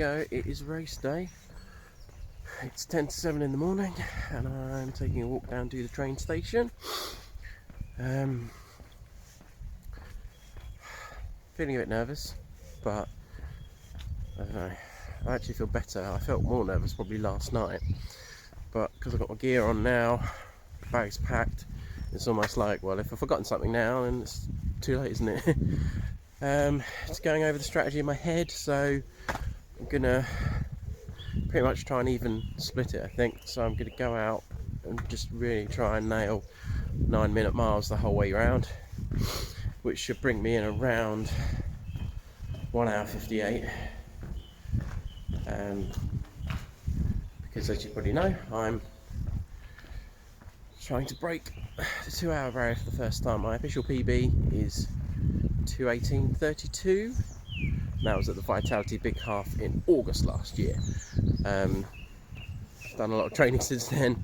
It is race day. It's 10 to 7 in the morning and I'm taking a walk down to the train station. Feeling a bit nervous, but I don't know, I actually feel better. I felt more nervous probably last night, but because I've got my gear on now, the bag's packed, it's almost like, well, if I've forgotten something now then it's too late, isn't it? It's going over the strategy in my head, so I'm gonna pretty much try and even split it, I think. So I'm gonna go out and just really try and nail 9-minute miles the whole way around, which should bring me in around 1 hour 58. Because as you probably know, I'm trying to break the 2-hour barrier for the first time. My official PB is 2:18:32. That was at the Vitality Big Half in August last year. Done a lot of training since then.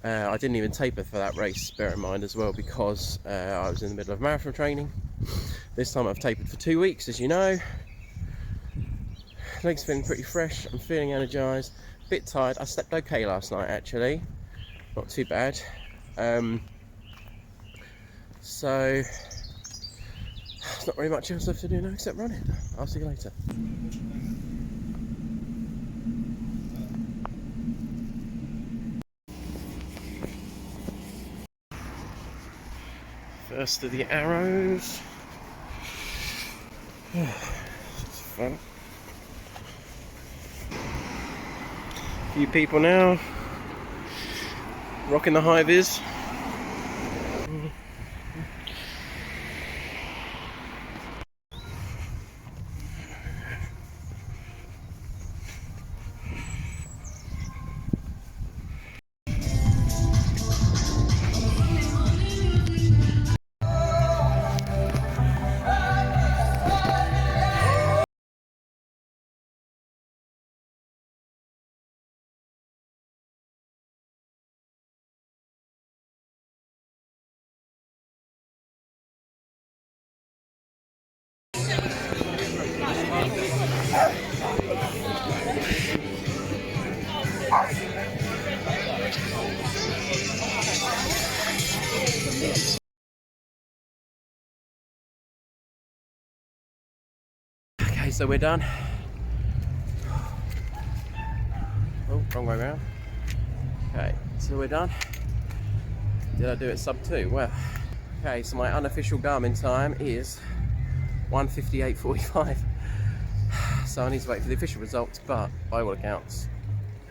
I didn't even taper for that race, bear in mind as well, because I was in the middle of marathon training. This time I've tapered for 2 weeks, as you know. Legs feeling pretty fresh, I'm feeling energised, a bit tired. I slept okay last night actually, not too bad. So there's not really much else left to do now except run it. I'll see you later. First of the arrows. It's fun. A few people now rocking the high vis. Okay, so we're done. Oh, wrong way around. Okay, so we're done. Did I do it sub 2? Well, okay, so my unofficial Garmin time is 1:58:45. So I need to wait for the official results, but by all accounts,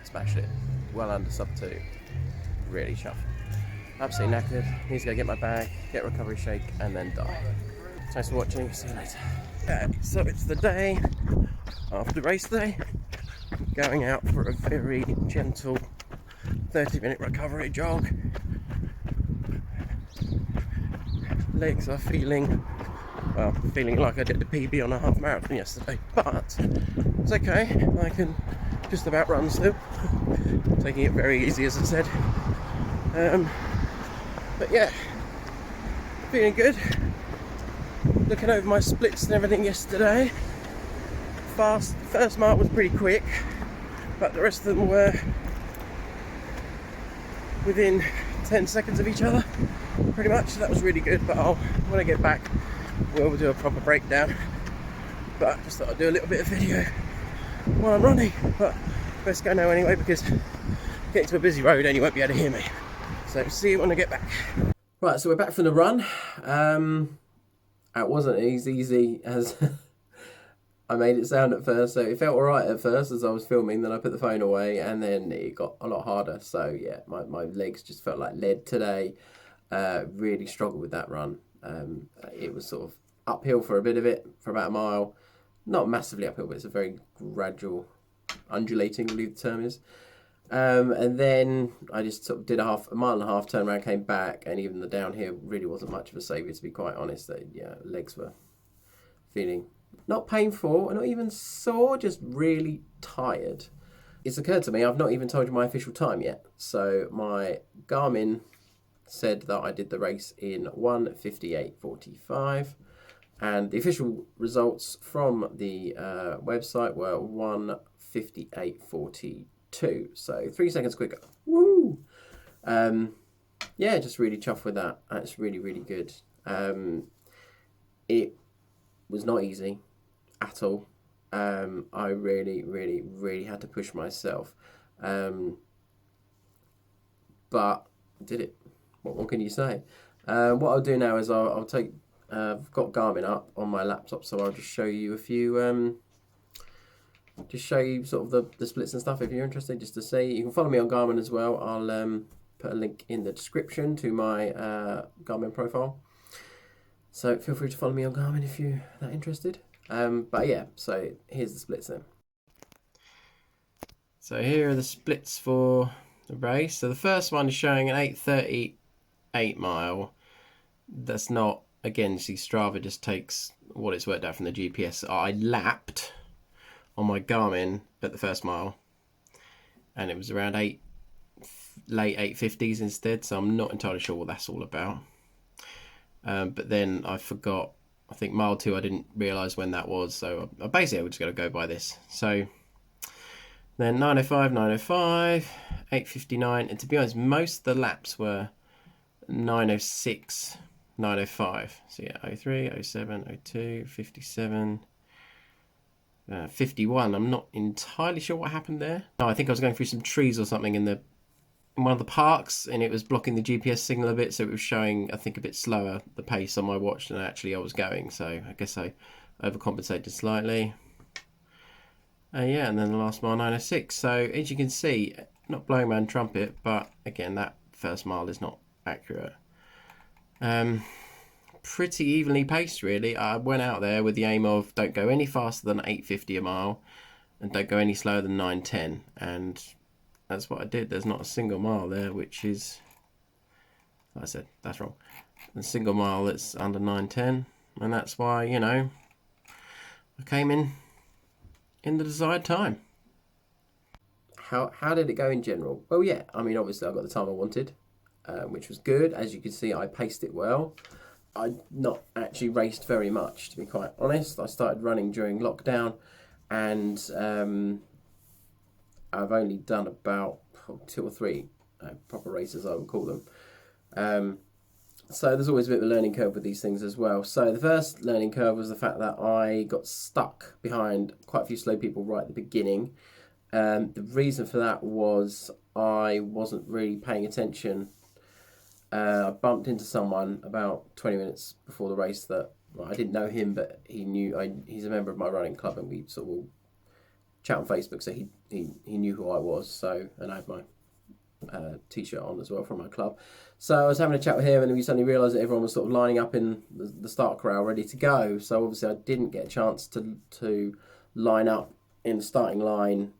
smashed it. Well under sub 2. Really chuffed. Absolutely knackered. Need to go get my bag, get a recovery shake, and then die. Thanks for watching. See you later. Okay, so it's the day after race day. Going out for a very gentle 30-minute recovery jog. Legs are feeling like I did the PB on a half marathon yesterday, but it's okay. I can just about run still. Taking it very easy, as I said. But yeah, feeling good. Looking over my splits and everything yesterday. First mark was pretty quick, but the rest of them were within 10 seconds of each other, pretty much. So that was really good, but when I get back, we'll do a proper breakdown. But I just thought I'd do a little bit of video while I'm running, but best go now anyway, because getting to a busy road and you won't be able to hear me. So see you when I get back. Right, so we're back from the run. It wasn't as easy as I made it sound at first, so it felt alright at first as I was filming, then I put the phone away and then it got a lot harder. So yeah, my legs just felt like lead today. Really struggled with that run. It was sort of uphill for a bit of it, for about a mile. Not massively uphill, but it's a very gradual, undulating, I believe the term is. And then I just sort of did a 1.5 mile turn around, came back, and even the downhill really wasn't much of a saviour, to be quite honest. Legs were feeling not painful, not even sore, just really tired. It's occurred to me, I've not even told you my official time yet. So my Garmin said that I did the race in 1:58:45. And the official results from the website were 1:58.42. So 3 seconds quicker. Woo! Yeah, just really chuffed with that. That's really, really good. It was not easy at all. I really, really, really had to push myself. But did it. What can you say? What I'll do now is I'll take. I've got Garmin up on my laptop, so I'll just show you a few. Just show you sort of the splits and stuff if you're interested, just to see. You can follow me on Garmin as well. I'll put a link in the description to my Garmin profile. So feel free to follow me on Garmin if you're that interested. But yeah, so here's the splits then. So here are the splits for the race. So the first one is showing an 8:38 mile. That's not, again, see, Strava just takes what it's worked out from the GPS. I lapped on my Garmin at the first mile, and it was around late 8:50s instead, so I'm not entirely sure what that's all about. But then I forgot, I think mile 2 I didn't realise when that was, so I basically just got to go by this. So then 9:05, 9:05, 8:59, and to be honest, most of the laps were 9:06, 9:05. So yeah, 03, 07, 02, 57, 51. I'm not entirely sure what happened there. No, I think I was going through some trees or something in one of the parks, and it was blocking the GPS signal a bit, so it was showing, I think, a bit slower the pace on my watch than actually I was going. So I guess I overcompensated slightly. Yeah, and then the last mile 9:06. So as you can see, not blowing my own trumpet, but again, that first mile is not accurate. Pretty evenly paced, really. I went out there with the aim of don't go any faster than 8:50 a mile, and don't go any slower than 9:10, and that's what I did. There's not a single mile there which is, like I said, that's wrong. A single mile that's under 9:10, and that's why, you know, I came in the desired time. How did it go in general? Well, yeah, I mean, obviously I got the time I wanted, which was good. As you can see, I paced it well. I'd not actually raced very much, to be quite honest. I started running during lockdown, and I've only done about 2 or 3 proper races, I would call them. So there's always a bit of a learning curve with these things as well. So the first learning curve was the fact that I got stuck behind quite a few slow people right at the beginning. The reason for that was I wasn't really paying attention. I bumped into someone about 20 minutes before the race that, well, I didn't know him, but he knew he's a member of my running club, and we sort of chat on Facebook, so he knew who I was. So, and I had my t-shirt on as well from my club. So I was having a chat with him, and we suddenly realised that everyone was sort of lining up in the start corral ready to go. So obviously I didn't get a chance to line up in the starting line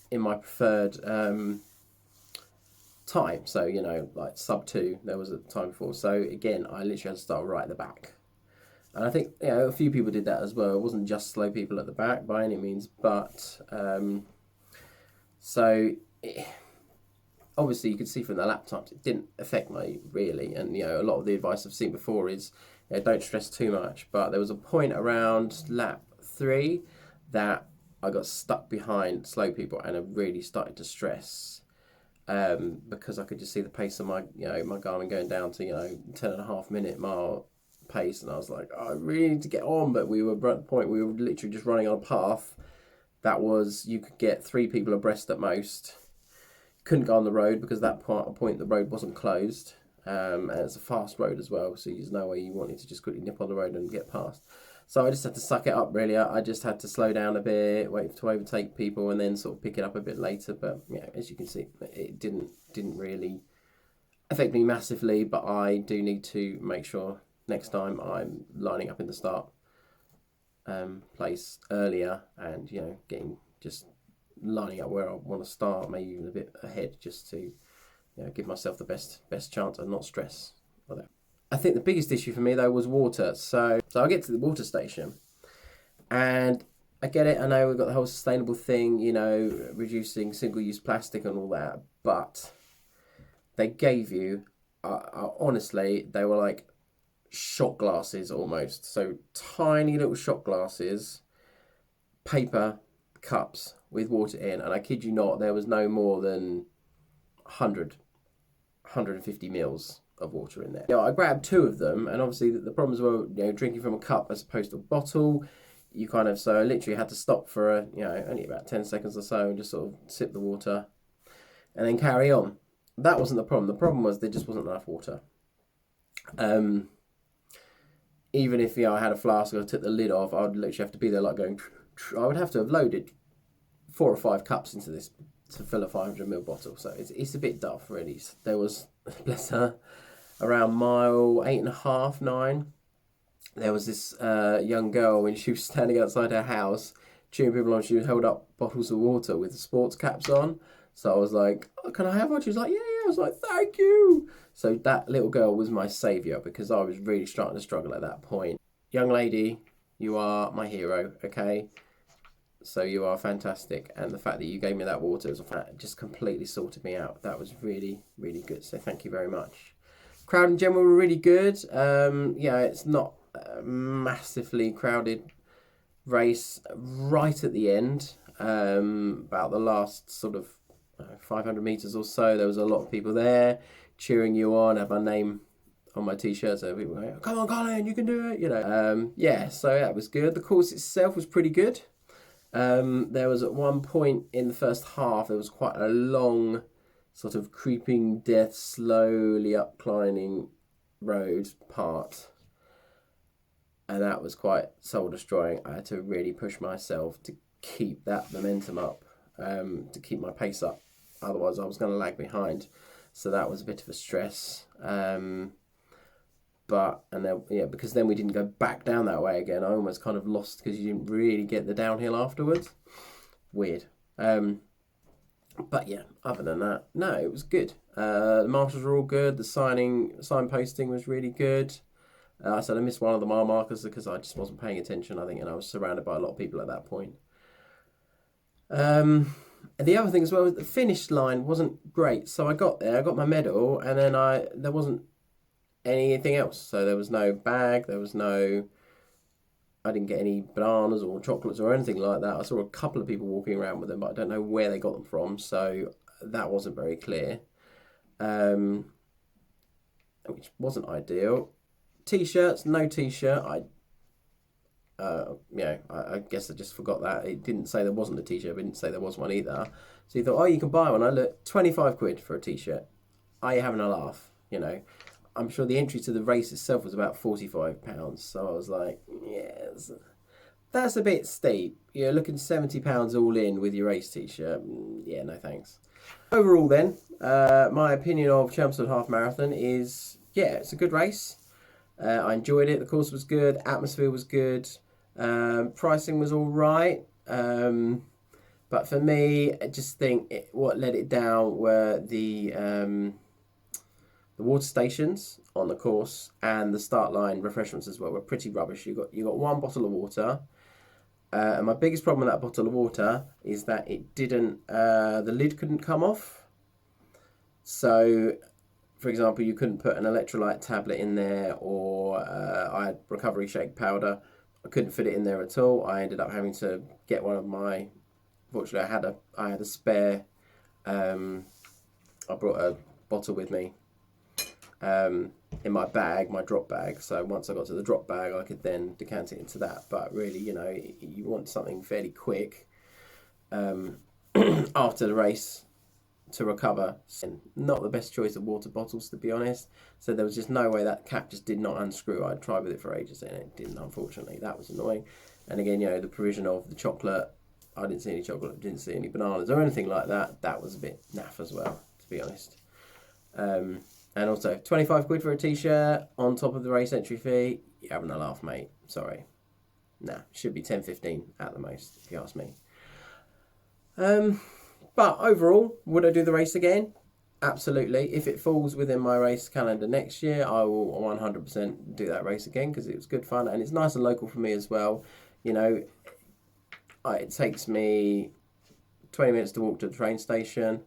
in my preferred time. So, you know, like sub 2 there was a time before. So again, I literally had to start right at the back. And I think, you know, a few people did that as well. It wasn't just slow people at the back by any means, but obviously you could see from the lap times it didn't affect me really. And, you know, a lot of the advice I've seen before is, you know, don't stress too much. But there was a point around lap 3 that I got stuck behind slow people, and I really started to stress because I could just see the pace of my Garmin going down to, 10.5 minute mile pace, and I was like, oh, I really need to get on. But we were at the point we were literally just running on a path that was, you could get 3 people abreast at most. Couldn't go on the road because at that point the road wasn't closed, and it's a fast road as well, so there's no way you wanted to just quickly nip on the road and get past. So I just had to suck it up, really. I just had to slow down a bit, wait to overtake people, and then sort of pick it up a bit later. But yeah, as you can see, it didn't really affect me massively, but I do need to make sure next time I'm lining up in the start place earlier, and, you know, just lining up where I want to start, maybe even a bit ahead, just to, you know, give myself the best chance and not stress for that. I think the biggest issue for me though was water. So I get to the water station, and I get it. I know we've got the whole sustainable thing, you know, reducing single-use plastic and all that, but they gave you, honestly, they were like shot glasses almost. So tiny little shot glasses, paper cups with water in. And I kid you not, there was no more than 150 mils of water in there. I grabbed two of them, and obviously the problems were, drinking from a cup as opposed to a bottle. So I literally had to stop for only about 10 seconds or so and just sort of sip the water and then carry on. That wasn't the problem. The problem was there just wasn't enough water. Even if I had a flask and I took the lid off, I would literally have to be there like going. I would have to have loaded 4 or 5 cups into this to fill a 500ml bottle. So it's a bit duff, really. There was, bless her, around mile 8.5, 9. There was this young girl, when she was standing outside her house cheering people on. She held up bottles of water with the sports caps on. So I was like, oh, can I have one? She was like, yeah. I was like, thank you. So that little girl was my saviour, because I was really starting to struggle at that point. Young lady, you are my hero, okay? So you are fantastic. And the fact that you gave me that water just completely sorted me out. That was really, really good. So thank you very much. Crowd in general were really good. It's not a massively crowded race right at the end. About the last sort of 500 metres or so, there was a lot of people there cheering you on. I had my name on my t-shirt, so people were going, come on Colin, you can do it, so that was good. The course itself was pretty good. There was at one point in the first half, there was quite a long sort of creeping death, slowly upclimbing road part, and that was quite soul destroying. I had to really push myself to keep that momentum up, to keep my pace up. Otherwise, I was going to lag behind. So that was a bit of a stress. Because then we didn't go back down that way again. I almost kind of lost because you didn't really get the downhill afterwards. Weird. But yeah, other than that, no, it was good. The marshals were all good. The signposting was really good. I said I missed one of the mile markers because I just wasn't paying attention, I think, and I was surrounded by a lot of people at that point. And the other thing as well was the finish line wasn't great. So I got there, I got my medal, and then there wasn't anything else. So there was no bag, I didn't get any bananas or chocolates or anything like that. I saw a couple of people walking around with them, but I don't know where they got them from. So that wasn't very clear, which wasn't ideal. T-shirts, no T-shirt. I guess I just forgot that. It didn't say there wasn't a T-shirt, but it didn't say there was one either. So you thought, oh, you can buy one. I looked, 25 quid for a T-shirt. Are you having a laugh? I'm sure the entry to the race itself was about £45. So I was like, yes, that's a bit steep. You're looking £70 all in with your race T-shirt. Yeah, no thanks. Overall then, my opinion of Chelmsford Half Marathon is, it's a good race. I enjoyed it. The course was good. Atmosphere was good. Pricing was all right. But for me, I just think what let it down were the water stations on the course and the start line refreshments as well were pretty rubbish. You got one bottle of water. And my biggest problem with that bottle of water is that it didn't, the lid couldn't come off. So, for example, you couldn't put an electrolyte tablet in there, or I had recovery shake powder. I couldn't fit it in there at all. I ended up having to get one of my, fortunately I had a spare, I brought a bottle with me in my bag, my drop bag. So once I got to the drop bag, I could then decant it into that. But really, you want something fairly quick after the race to recover. And not the best choice of water bottles, to be honest. So there was just no way, that cap just did not unscrew. I tried with it for ages and it didn't, unfortunately. That was annoying. And again, the provision of the chocolate, I didn't see any chocolate, didn't see any bananas or anything like that. That was a bit naff as well, to be honest. And also, 25 quid for a T-shirt on top of the race entry fee. You're having a laugh, mate. Sorry. Nah, should be 10, 15 at the most, if you ask me. But overall, would I do the race again? Absolutely. If it falls within my race calendar next year, I will 100% do that race again, because it was good fun and it's nice and local for me as well. It takes me 20 minutes to walk to the train station.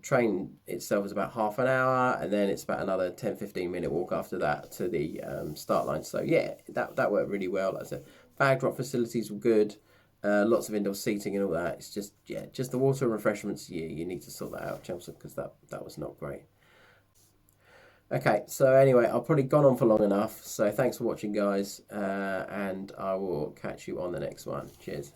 train itself is about half an hour, and then it's about another 10-15 minute walk after that to the start line. So yeah, that worked really well. Like I said, bag drop facilities were good. Lots of indoor seating and all that. It's just, yeah, just the water and refreshments. You need to sort that out, Chelmsford, because that was not great. Okay, so anyway, I've probably gone on for long enough. So thanks for watching, guys, and I will catch you on the next one. Cheers.